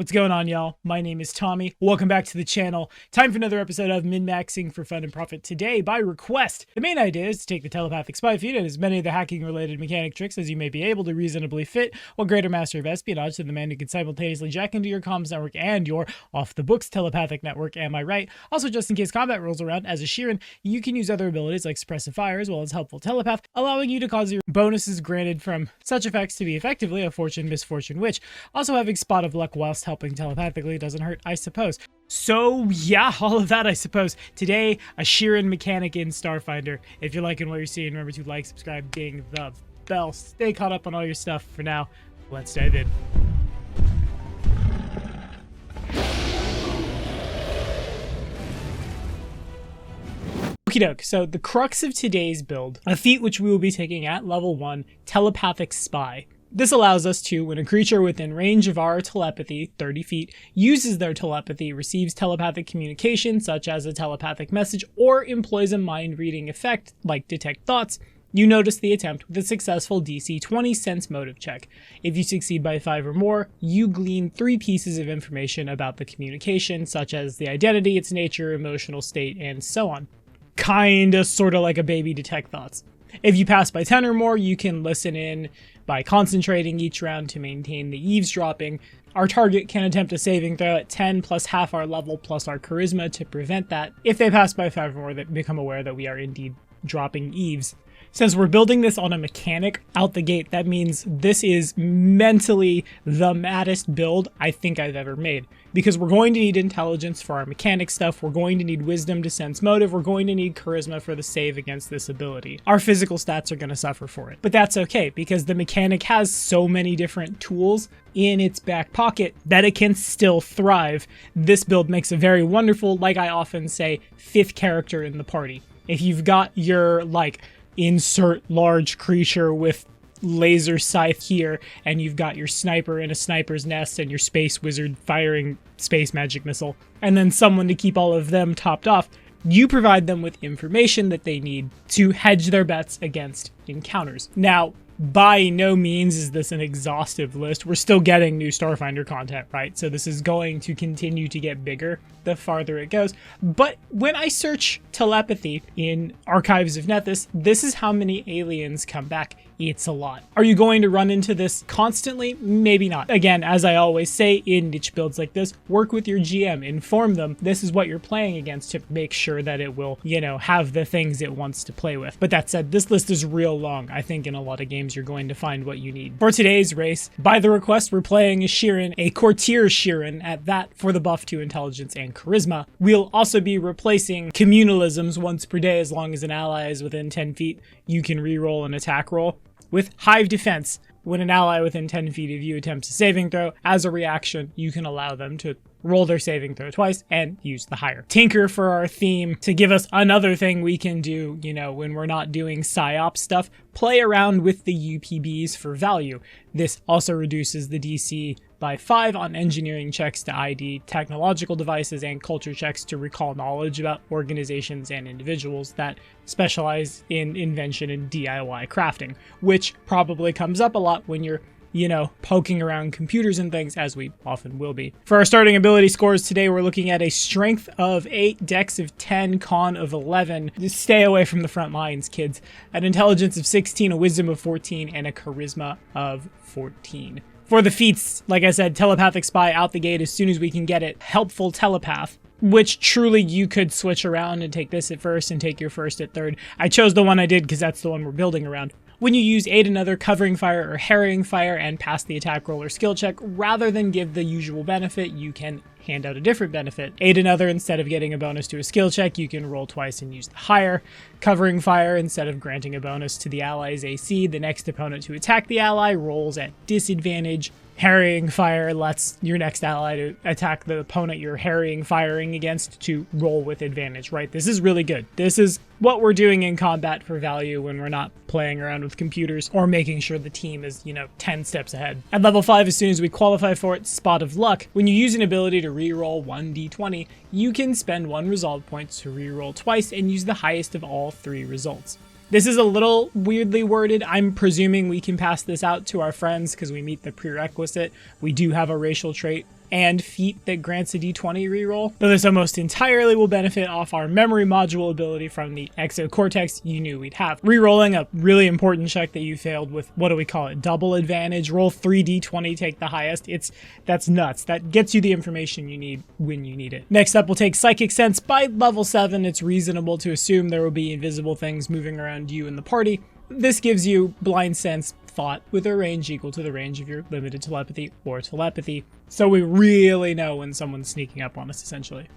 What's going on, y'all? My name is Tommy. Welcome back to the channel. Time for another episode of Min-Maxing for Fun and Profit. Today, by request, the main idea is to take the telepathic spy feat and as many of the hacking-related mechanic tricks as you may be able to reasonably fit while greater master of espionage to the man who can simultaneously jack into your comms network and your off-the-books telepathic network, am I right? Also, just in case combat rolls around, as a Sheeran, you can use other abilities like suppressive fire as well as helpful telepath, allowing you to cause your bonuses granted from such effects to be effectively a fortune, misfortune, witch. Also, having spot of luck whilst helping telepathically doesn't hurt, I suppose. So yeah, all of that, I suppose. Today, a Sheeran mechanic in Starfinder. If you're liking what you're seeing, remember to like, subscribe, ding the bell. Stay caught up on all your stuff. For now, let's dive in. Okie doke, so the crux of today's build, a feat which we will be taking at level 1, Telepathic Spy. This allows us to, when a creature within range of our telepathy, 30 feet, uses their telepathy, receives telepathic communication, such as a telepathic message, or employs a mind-reading effect, like Detect Thoughts, you notice the attempt with a successful DC 20 sense motive check. If you succeed by 5 or more, you glean 3 pieces of information about the communication, such as the identity, its nature, emotional state, and so on. Kinda, sorta like a baby Detect Thoughts. If you pass by 10 or more, you can listen in by concentrating each round to maintain the eavesdropping. Our target can attempt a saving throw at 10 plus half our level plus our charisma to prevent that. If they pass by 5 or more, they become aware that we are indeed dropping eaves. Since we're building this on a mechanic out the gate, that means this is mentally the maddest build I think I've ever made. Because we're going to need intelligence for our mechanic stuff, we're going to need wisdom to sense motive, we're going to need charisma for the save against this ability. Our physical stats are going to suffer for it. But that's okay, because the mechanic has so many different tools in its back pocket that it can still thrive. This build makes a very wonderful, like I often say, 5th character in the party. If you've got your, insert large creature with laser scythe here, and you've got your sniper in a sniper's nest and your space wizard firing space magic missile, and then someone to keep all of them topped off, you provide them with information that they need to hedge their bets against encounters. Now, by no means is this an exhaustive list. We're still getting new Starfinder content, right? So this is going to continue to get bigger the farther it goes. But when I search telepathy in Archives of Nethys, this is how many aliens come back. It's a lot. Are you going to run into this constantly? Maybe not. Again, as I always say in niche builds like this, work with your GM, inform them this is what you're playing against to make sure that it will, have the things it wants to play with. But that said, this list is real long. I think in a lot of games you're going to find what you need. For today's race, by the request, we're playing a Sheeran, a courtier Sheeran at that for the buff to intelligence and charisma. We'll also be replacing communalisms once per day as long as an ally is within 10 feet. You can reroll an attack roll. With Hive Defense, when an ally within 10 feet of you attempts a saving throw, as a reaction, you can allow them to roll their saving throw twice and use the higher. Tinker for our theme to give us another thing we can do, when we're not doing Sci-Op stuff, play around with the UPBs for value. This also reduces the DC by 5 on engineering checks to ID technological devices and culture checks to recall knowledge about organizations and individuals that specialize in invention and DIY crafting, which probably comes up a lot when you're poking around computers and things, as we often will be. For our starting ability scores today, we're looking at a strength of 8, dex of 10, con of 11. Just stay away from the front lines, kids. An intelligence of 16, a wisdom of 14, and a charisma of 14. For the feats, like I said, telepathic spy out the gate as soon as we can get it. Helpful telepath, which truly you could switch around and take this at first and take your first at third. I chose the one I did because that's the one we're building around. When you use aid another, covering fire, or harrying fire and pass the attack roll or skill check, rather than give the usual benefit, you can hand out a different benefit. Aid another, instead of getting a bonus to a skill check, you can roll twice and use the higher. Covering fire, instead of granting a bonus to the ally's AC, the next opponent to attack the ally rolls at disadvantage. Harrying fire lets your next ally to attack the opponent you're firing against to roll with advantage, right? This is really good. This is what we're doing in combat for value when we're not playing around with computers or making sure the team is, 10 steps ahead. At level 5, as soon as we qualify for it, Spot of Luck. When you use an ability to reroll 1d20, you can spend 1 resolve point to reroll twice and use the highest of all 3 results. This is a little weirdly worded. I'm presuming we can pass this out to our friends because we meet the prerequisite. We do have a racial trait and feat that grants a d20 reroll, though this almost entirely will benefit off our memory module ability from the exocortex you knew we'd have. Rerolling a really important check that you failed with, what do we call it, double advantage, roll 3d20, take the highest. That's nuts. That gets you the information you need when you need it. Next up, we'll take Psychic Sense. By level 7, it's reasonable to assume there will be invisible things moving around you and the party. This gives you Blind Sense Thought with a range equal to the range of your limited telepathy or telepathy, so we really know when someone's sneaking up on us, essentially.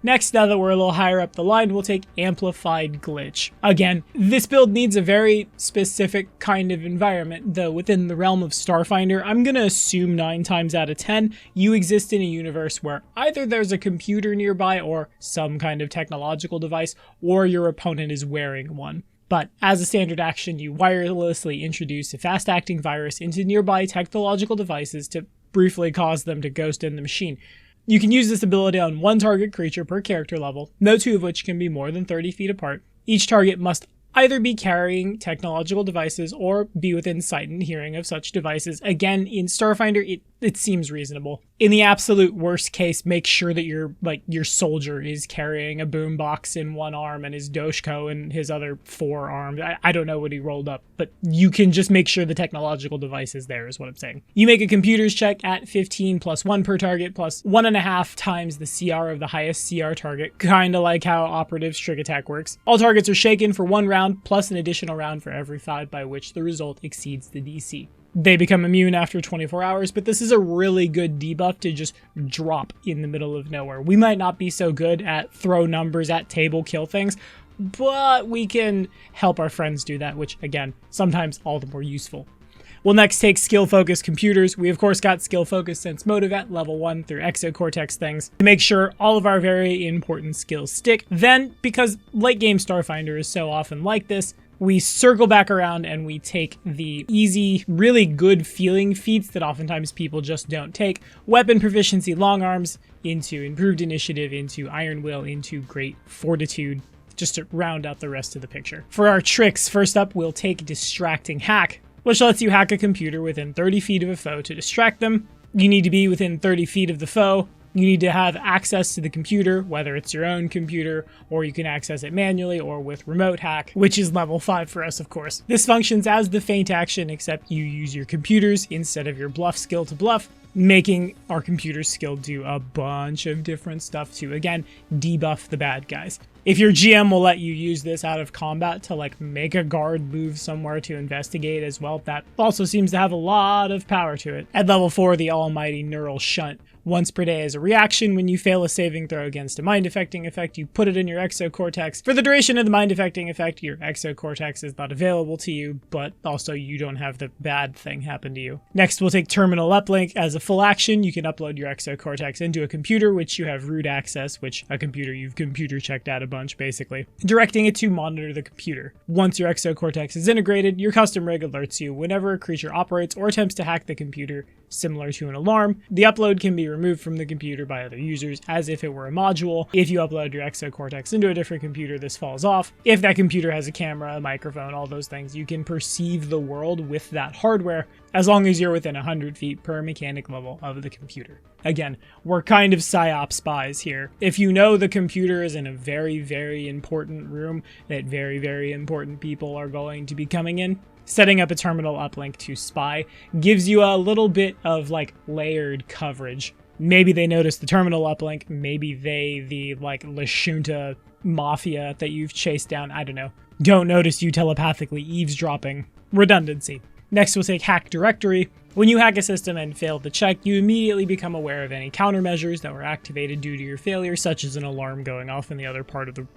Next, now that we're a little higher up the line, we'll take Amplified Glitch. Again, this build needs a very specific kind of environment, though within the realm of Starfinder, I'm gonna assume 9 times out of 10, you exist in a universe where either there's a computer nearby or some kind of technological device, or your opponent is wearing one. But as a standard action, you wirelessly introduce a fast-acting virus into nearby technological devices to briefly cause them to ghost in the machine. You can use this ability on one target creature per character level, no two of which can be more than 30 feet apart. Each target must either be carrying technological devices or be within sight and hearing of such devices. Again, in Starfinder, it seems reasonable. In the absolute worst case, make sure that your soldier is carrying a boombox in one arm and his Doshko in his other 4 arms. I don't know what he rolled up, but you can just make sure the technological device is there, is what I'm saying. You make a computers check at 15 plus 1 per target plus 1.5 times the CR of the highest CR target, kinda like how Operative's trick attack works. All targets are shaken for 1 round plus an additional round for every 5 by which the result exceeds the DC. They become immune after 24 hours, but this is a really good debuff to just drop in the middle of nowhere. We might not be so good at throw numbers at table, kill things, but we can help our friends do that, which, again, sometimes all the more useful. We'll next take Skill Focus Computers. We, of course, got Skill Focus Sense Motive at level 1 through Exocortex things to make sure all of our very important skills stick. Then, because late game Starfinder is so often like this, we circle back around and we take the easy, really good feeling feats that oftentimes people just don't take. Weapon Proficiency Long Arms into Improved Initiative, into Iron Will, into Great Fortitude, just to round out the rest of the picture. For our tricks, first up, we'll take Distracting Hack, which lets you hack a computer within 30 feet of a foe to distract them. You need to be within 30 feet of the foe. You need to have access to the computer, whether it's your own computer, or you can access it manually or with remote hack, which is level 5 for us, of course. This functions as the feint action, except you use your computers instead of your bluff skill to bluff, making our computer skill do a bunch of different stuff to, again, debuff the bad guys. If your GM will let you use this out of combat to make a guard move somewhere to investigate as well, that also seems to have a lot of power to it. At level 4, the almighty Neural Shunt. Once per day as a reaction, when you fail a saving throw against a mind-affecting effect, you put it in your exocortex. For the duration of the mind-affecting effect, your exocortex is not available to you, but also you don't have the bad thing happen to you. Next, we'll take Terminal Uplink. As a full action, you can upload your exocortex into a computer, which you have root access, which a computer you've computer checked out a bunch, basically, directing it to monitor the computer. Once your exocortex is integrated, your custom rig alerts you whenever a creature operates or attempts to hack the computer, similar to an alarm. The upload can be removed from the computer by other users as if it were a module. If you upload your exocortex into a different computer, this falls off. If that computer has a camera, a microphone, all those things, you can perceive the world with that hardware as long as you're within 100 feet per mechanic level of the computer. Again, we're kind of Sci-Op spies here. If you know the computer is in a very, very important room that very, very important people are going to be coming in, setting up a terminal uplink to spy gives you a little bit of layered coverage. Maybe they notice the terminal uplink, maybe the Lashunta mafia that you've chased down, I don't know, don't notice you telepathically eavesdropping. Redundancy. Next, we'll take Hack Directory. When you hack a system and fail the check, you immediately become aware of any countermeasures that were activated due to your failure, such as an alarm going off in the other part of the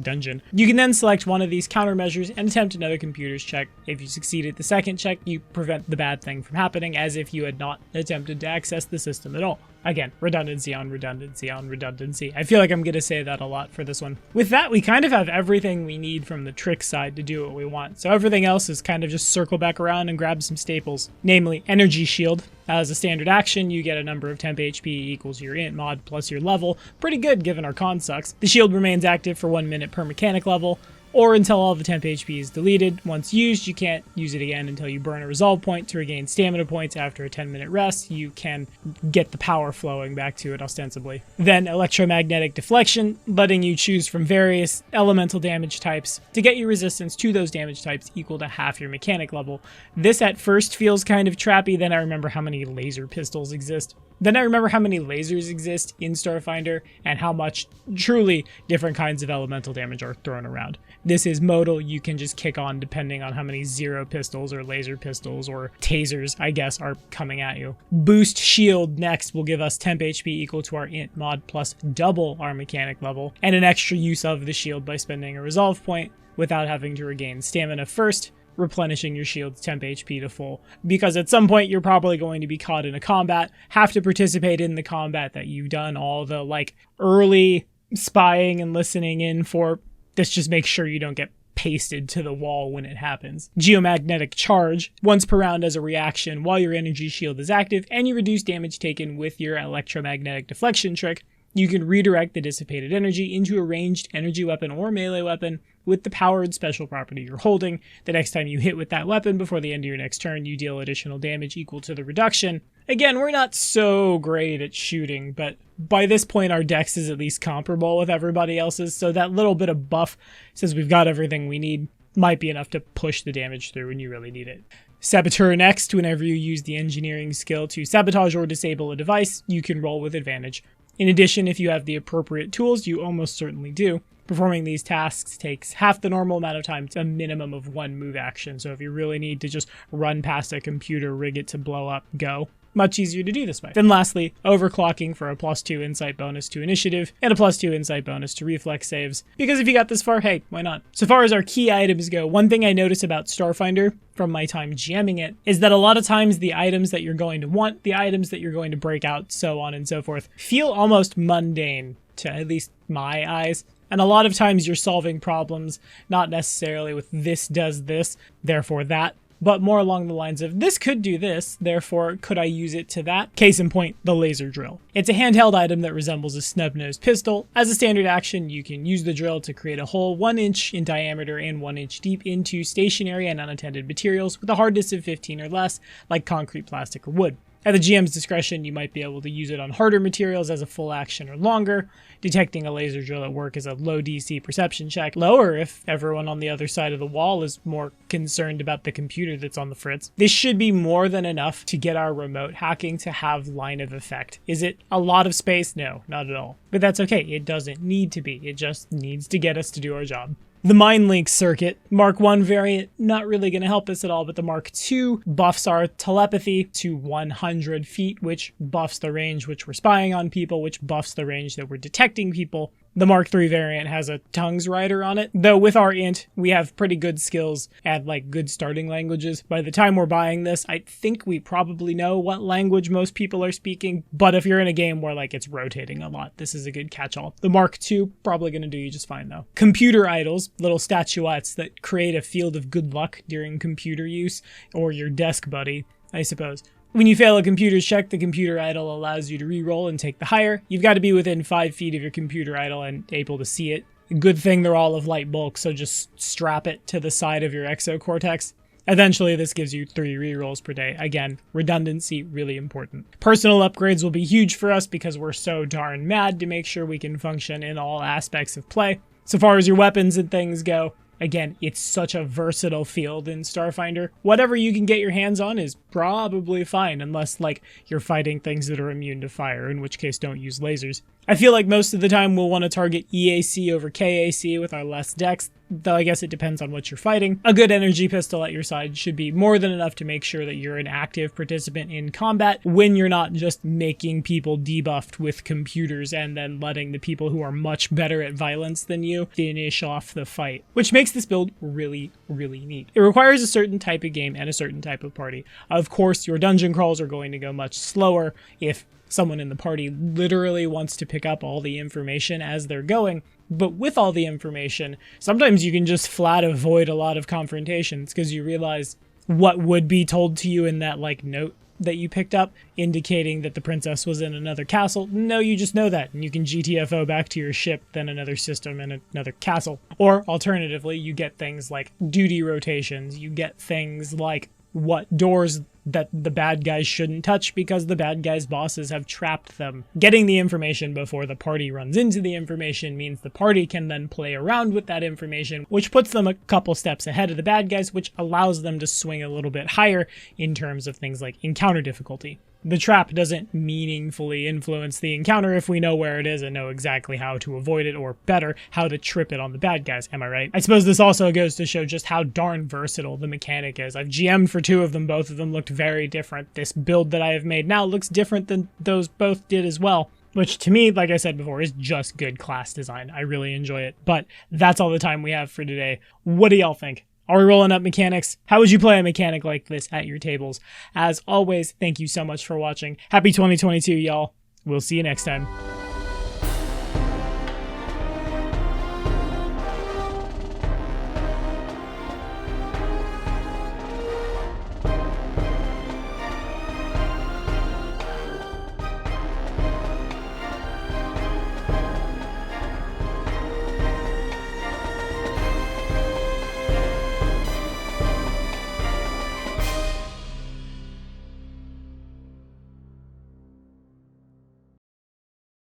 dungeon. You can then select one of these countermeasures and attempt another computer's check. If you succeed at the second check, you prevent the bad thing from happening as if you had not attempted to access the system at all. Again, redundancy on redundancy on redundancy. I feel like I'm going to say that a lot for this one. With that, we kind of have everything we need from the trick side to do what we want. So everything else is kind of just circle back around and grab some staples, namely Energy Shield. As a standard action, you get a number of temp HP equals your int mod plus your level. Pretty good given our con sucks. The shield remains active for 1 minute per mechanic level. or until all the temp HP is deleted. Once used, you can't use it again until you burn a resolve point to regain stamina points. After a 10-minute rest, you can get the power flowing back to it ostensibly. Then electromagnetic deflection, letting you choose from various elemental damage types to get your resistance to those damage types equal to half your mechanic level. This at first feels kind of trappy, then I remember how many laser pistols exist. Then I remember how many lasers exist in Starfinder and how much truly different kinds of elemental damage are thrown around. This is modal, you can just kick on depending on how many zero pistols or laser pistols or tasers, I guess, are coming at you. Boost shield next will give us temp HP equal to our int mod plus double our mechanic level, and an extra use of the shield by spending a resolve point without having to regain stamina first, replenishing your shield's temp HP to full, because at some point you're probably going to be caught in a combat, have to participate in the combat that you've done all the early spying and listening in for. This just makes sure you don't get pasted to the wall when it happens. Geomagnetic charge, once per round as a reaction while your energy shield is active and you reduce damage taken with your electromagnetic deflection trick, you can redirect the dissipated energy into a ranged energy weapon or melee weapon with the powered special property you're holding. The next time you hit with that weapon before the end of your next turn, you deal additional damage equal to the reduction. Again, we're not so great at shooting, but by this point our dex is at least comparable with everybody else's, so that little bit of buff, since we've got everything we need, might be enough to push the damage through when you really need it. Saboteur next, whenever you use the engineering skill to sabotage or disable a device, you can roll with advantage. In addition, if you have the appropriate tools, you almost certainly do. Performing these tasks takes half the normal amount of time to a minimum of one move action, so if you really need to just run past a computer, rig it to blow up, go. Much easier to do this way. Then lastly, overclocking for a +2 insight bonus to initiative and a +2 insight bonus to reflex saves. Because if you got this far, hey, why not? So far as our key items go, one thing I notice about Starfinder from my time GMing it is that a lot of times the items that you're going to want, the items that you're going to break out, so on and so forth, feel almost mundane to at least my eyes. And a lot of times you're solving problems, not necessarily with this does this, therefore that, but more along the lines of this could do this, therefore could I use it to that? Case in point, the laser drill. It's a handheld item that resembles a snub-nosed pistol. As a standard action, you can use the drill to create a hole 1 inch in diameter and 1 inch deep into stationary and unattended materials with a hardness of 15 or less, like concrete, plastic, or wood. At the GM's discretion, you might be able to use it on harder materials as a full action or longer. Detecting a laser drill at work is a low DC perception check. Lower if everyone on the other side of the wall is more concerned about the computer that's on the fritz. This should be more than enough to get our remote hacking to have line of effect. Is it a lot of space? No, not at all. But that's okay. It doesn't need to be. It just needs to get us to do our job. The Mind Link circuit, Mark 1 variant, not really going to help us at all, but the Mark 2 buffs our telepathy to 100 feet, which buffs the range which we're spying on people, which buffs the range that we're detecting people. The Mark 3 variant has a tongues rider on it, though with our int, we have pretty good skills at good starting languages. By the time we're buying this, I think we probably know what language most people are speaking, but if you're in a game where it's rotating a lot, this is a good catch-all. The Mark 2, probably going to do you just fine though. Computer idols, little statuettes that create a field of good luck during computer use, or your desk buddy, I suppose. When you fail a computer's check, the computer idol allows you to re-roll and take the higher. You've got to be within 5 feet of your computer idol and able to see it. Good thing they're all of light bulk, so just strap it to the side of your exocortex. Eventually, this gives you 3 re-rolls per day. Again, redundancy, really important. Personal upgrades will be huge for us because we're so darn mad to make sure we can function in all aspects of play. So far as your weapons and things go, again, it's such a versatile field in Starfinder. Whatever you can get your hands on is probably fine, unless, you're fighting things that are immune to fire, in which case don't use lasers. I feel like most of the time we'll want to target EAC over KAC with our less dex, though I guess it depends on what you're fighting. A good energy pistol at your side should be more than enough to make sure that you're an active participant in combat when you're not just making people debuffed with computers and then letting the people who are much better at violence than you finish off the fight, which makes this build really, really neat. It requires a certain type of game and a certain type of party. Of course, your dungeon crawls are going to go much slower if someone in the party literally wants to pick up all the information as they're going. But with all the information, sometimes you can just flat avoid a lot of confrontations because you realize what would be told to you in that note that you picked up, indicating that the princess was in another castle. No, you just know that, and you can GTFO back to your ship, then another system, and another castle. Or, alternatively, you get things like duty rotations, you get things like what doors that the bad guys shouldn't touch because the bad guys' bosses have trapped them. Getting the information before the party runs into the information means the party can then play around with that information, which puts them a couple steps ahead of the bad guys, which allows them to swing a little bit higher in terms of things like encounter difficulty. The trap doesn't meaningfully influence the encounter if we know where it is and know exactly how to avoid it, or better, how to trip it on the bad guys, am I right? I suppose this also goes to show just how darn versatile the mechanic is. I've GM'd for 2 of them, both of them looked very different. This build that I have made now looks different than those both did as well, which to me, like I said before, is just good class design. I really enjoy it, but that's all the time we have for today. What do y'all think? Are we rolling up mechanics? How would you play a mechanic like this at your tables? As always, thank you so much for watching. Happy 2022, y'all. We'll see you next time.